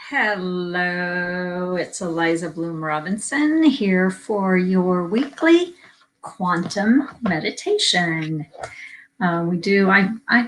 Hello, it's Aliza Bloom Robinson here for your weekly quantum meditation. I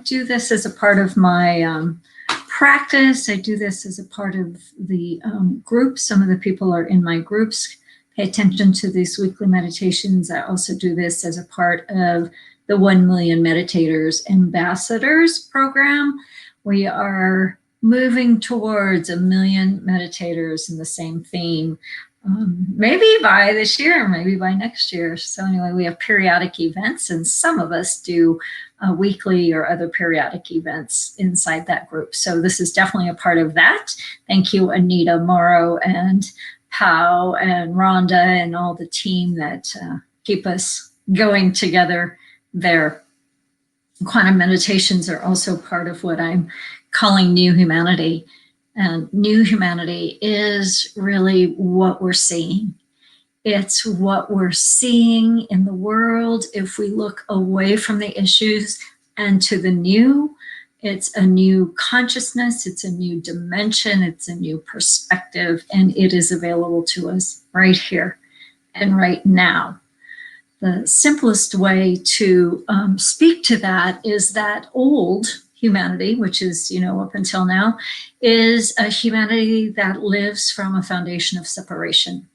do this as a part of my practice. I do this as a part of the group. Some of the people are in my groups. Pay attention to these weekly meditations. I also do this as a part of the 1 Million Meditators Ambassadors program. We are moving towards 1 million meditators in the same theme, maybe by this year, maybe by next year. So anyway, we have periodic events, and some of us do weekly or other periodic events inside that group. So this is definitely a part of that. Thank you, Anita, Morrow, and Pau, and Rhonda, and all the team that keep us going together there. Quantum meditations are also part of what I'm calling New Humanity. And New Humanity is really what we're seeing. It's what we're seeing in the world if we look away from the issues and to the new. It's a new consciousness, it's a new dimension, it's a new perspective, and it is available to us right here and right now. The simplest way to speak to that is that old humanity, which is, up until now, is a humanity that lives from a foundation of separation.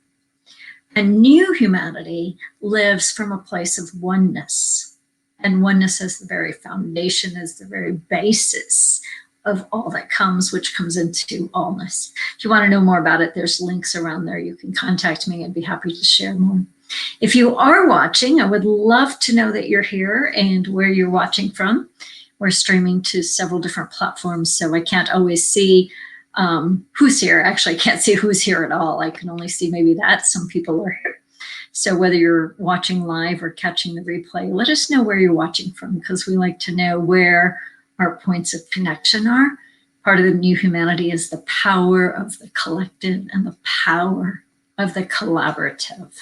And new humanity lives from a place of oneness. And oneness is the very foundation, is the very basis of all that comes, which comes into allness. If you want to know more about it, there's links around there. You can contact me. I'd be happy to share more. If you are watching, I would love to know that you're here and where you're watching from. We're streaming to several different platforms, so I can't always see who's here. Actually, I can't see who's here at all. I can only see maybe that some people are here. So whether you're watching live or catching the replay, let us know where you're watching from, because we like to know where our points of connection are. Part of the new humanity is the power of the collective and the power of the collaborative.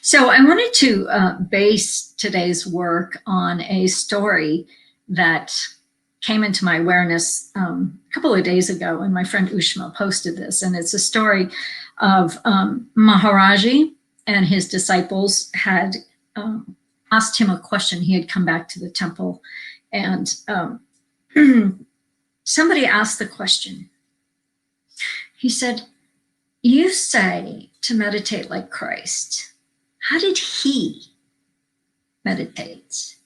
So I wanted to base today's work on a story that came into my awareness a couple of days ago, and my friend Ushma posted this, and it's a story of Maharaji and his disciples had asked him a question. He had come back to the temple, and somebody asked the question. He said, "You say to meditate like Christ. How did he meditate?"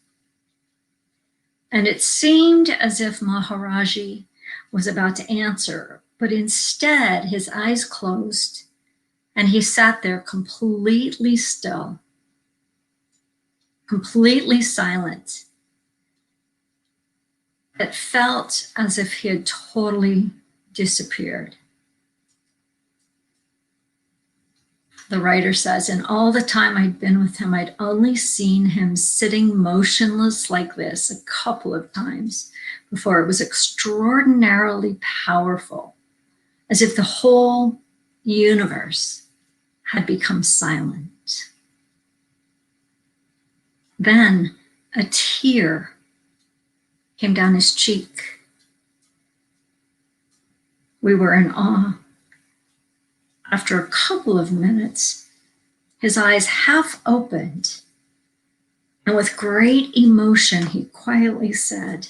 And it seemed as if Maharaji was about to answer, but instead his eyes closed and he sat there completely still, completely silent. It felt as if he had totally disappeared. The writer says, "In all the time I'd been with him, I'd only seen him sitting motionless like this a couple of times before. It was extraordinarily powerful, as if the whole universe had become silent." Then a tear came down his cheek. We were in awe. After a couple of minutes, his eyes half opened, and with great emotion, he quietly said,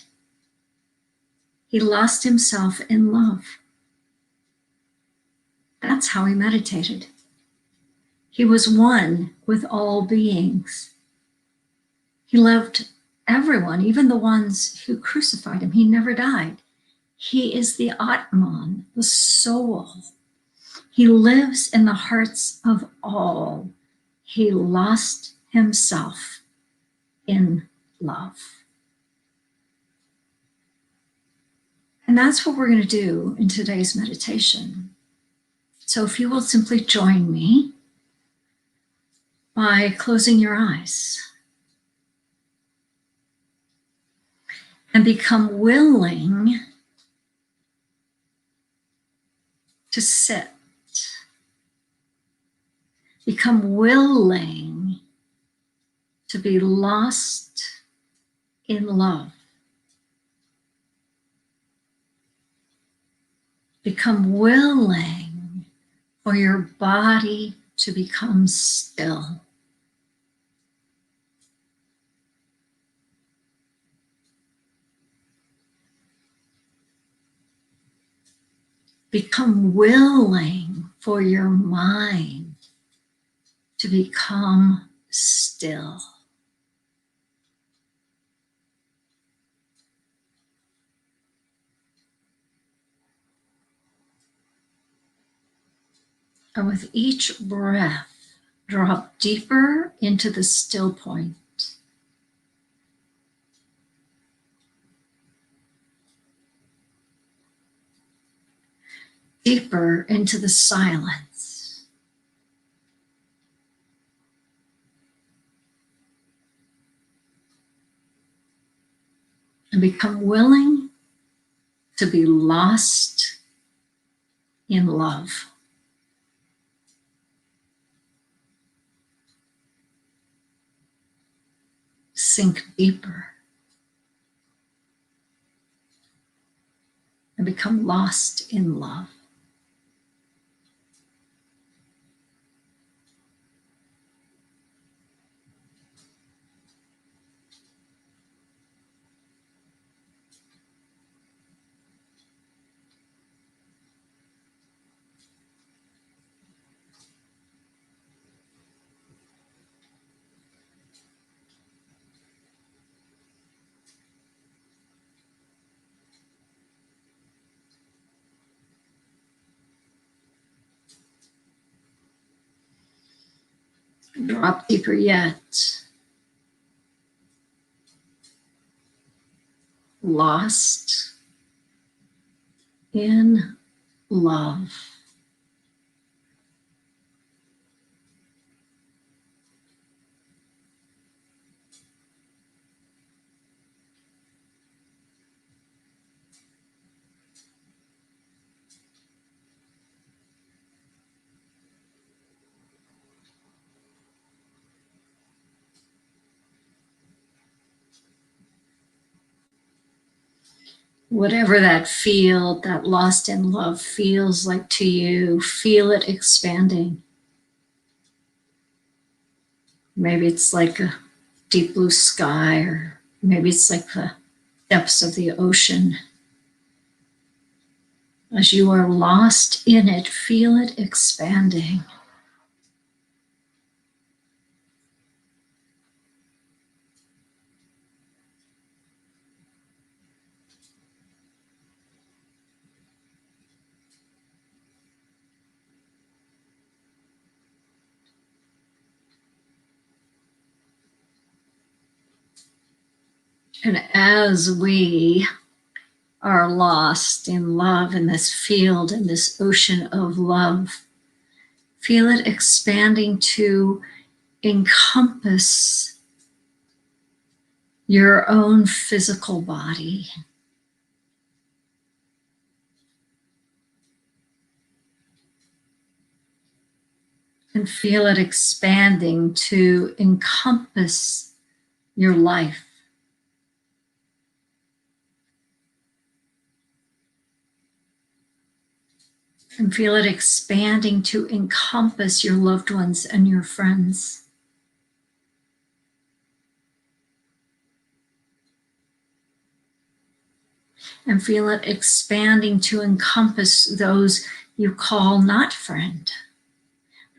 he lost himself in love. That's how he meditated. He was one with all beings. He loved everyone, even the ones who crucified him. He never died. He is the Atman, the soul. He lives in the hearts of all. He lost himself in love. And that's what we're going to do in today's meditation. So if you will simply join me by closing your eyes and become willing to sit. Become willing to be lost in love. Become willing for your body to become still. Become willing for your mind to become still. And with each breath, drop deeper into the still point. Deeper into the silence. And become willing to be lost in love. Sink deeper and become lost in love. Drop deeper yet. Lost in love. Whatever that field, that lost in love feels like to you, feel it expanding. Maybe it's like a deep blue sky, or maybe it's like the depths of the ocean. As you are lost in it, feel it expanding. And as we are lost in love, in this field, in this ocean of love, feel it expanding to encompass your own physical body. And feel it expanding to encompass your life. And feel it expanding to encompass your loved ones and your friends. And feel it expanding to encompass those you call not friend,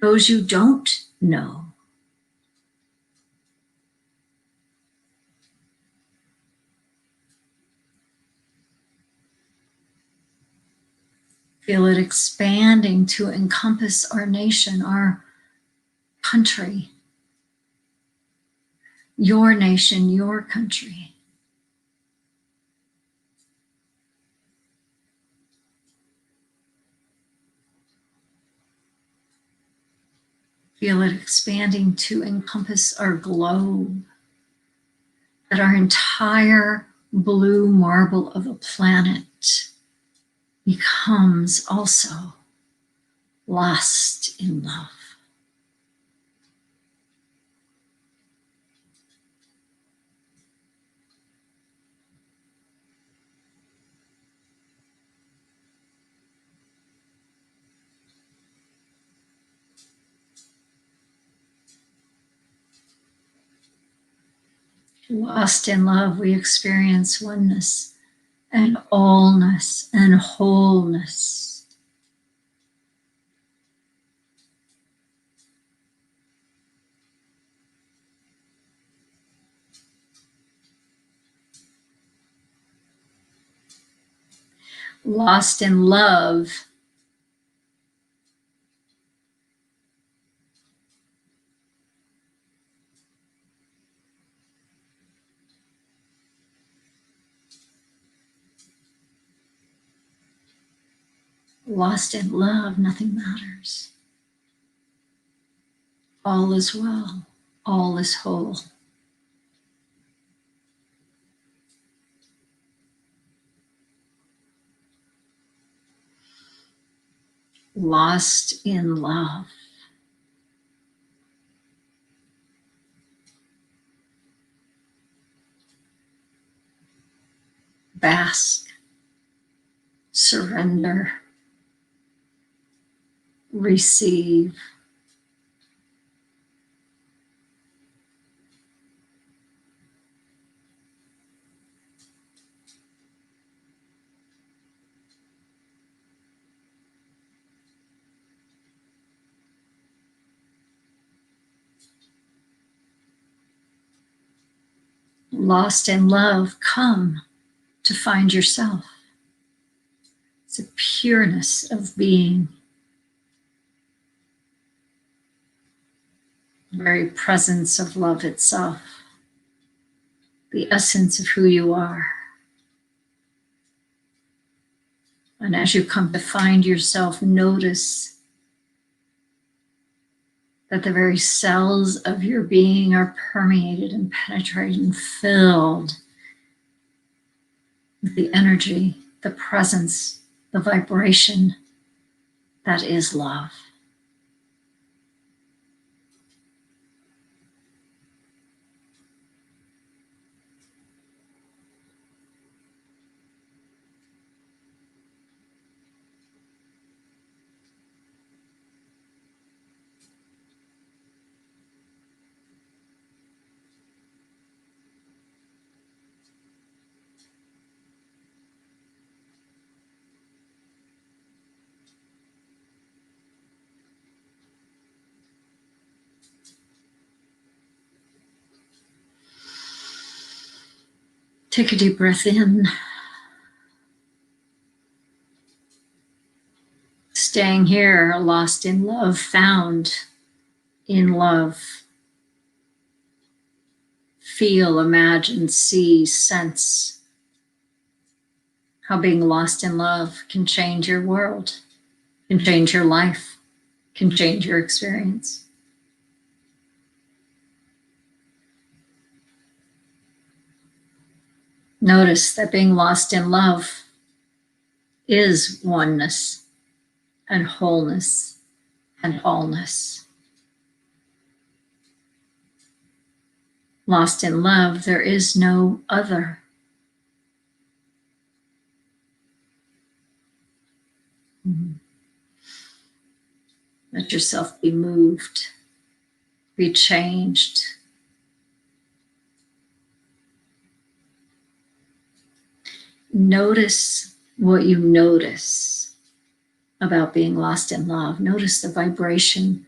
those you don't know. Feel it expanding to encompass our nation, our country, your nation, your country. Feel it expanding to encompass our globe, that our entire blue marble of a planet becomes also lost in love. Lost in love, we experience oneness and allness and wholeness. Lost in love, lost in love, nothing matters. All is well, all is whole. Lost in love. Bask, surrender, receive. Lost in love, come to find yourself. It's a pureness of being, the very presence of love itself, the essence of who you are. And as you come to find yourself, notice that the very cells of your being are permeated and penetrated and filled with the energy, the presence, the vibration that is love. Take a deep breath in. Staying here, lost in love, found in love. Feel, imagine, see, sense how being lost in love can change your world, can change your life, can change your experience. Notice that being lost in love is oneness and wholeness and allness. Lost in love, there is no other. Let yourself be moved, be changed. Notice what you notice about being lost in love. Notice the vibration,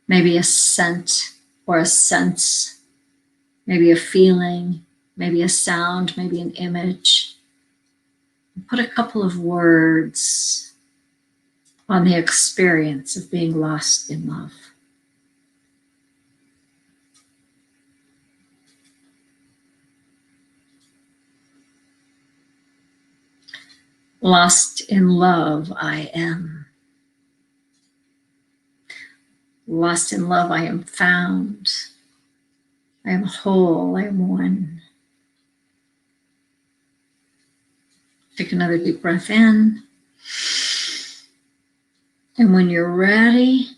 maybe a scent or a sense, maybe a feeling, maybe a sound, maybe an image. Put a couple of words on the experience of being lost in love. Lost in love, I am. Lost in love, I am found. I am whole, I am one. Take another deep breath in. And when you're ready,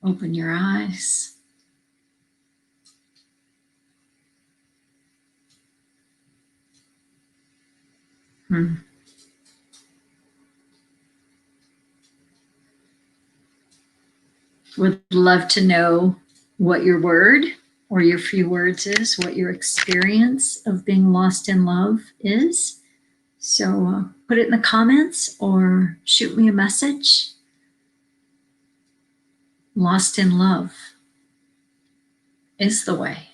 open your eyes. Would love to know what your word or your few words is, what your experience of being lost in love is. So put it in the comments or shoot me a message. Lost in love is the way.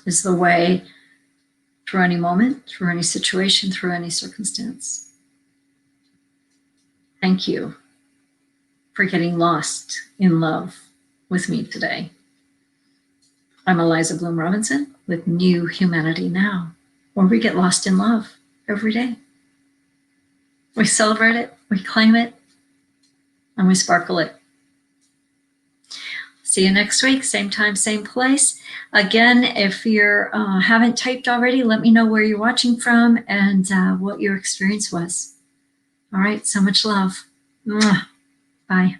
Is the way through any moment, through any situation, through any circumstance. Thank you for getting lost in love with me today. I'm Aliza Bloom Robinson with New Humanity Now, where we get lost in love every day. We celebrate it, we claim it, and we sparkle it. See you next week, same time, same place. Again, if you haven't typed already, let me know where you're watching from and what your experience was. All right, so much love. Mwah. Bye.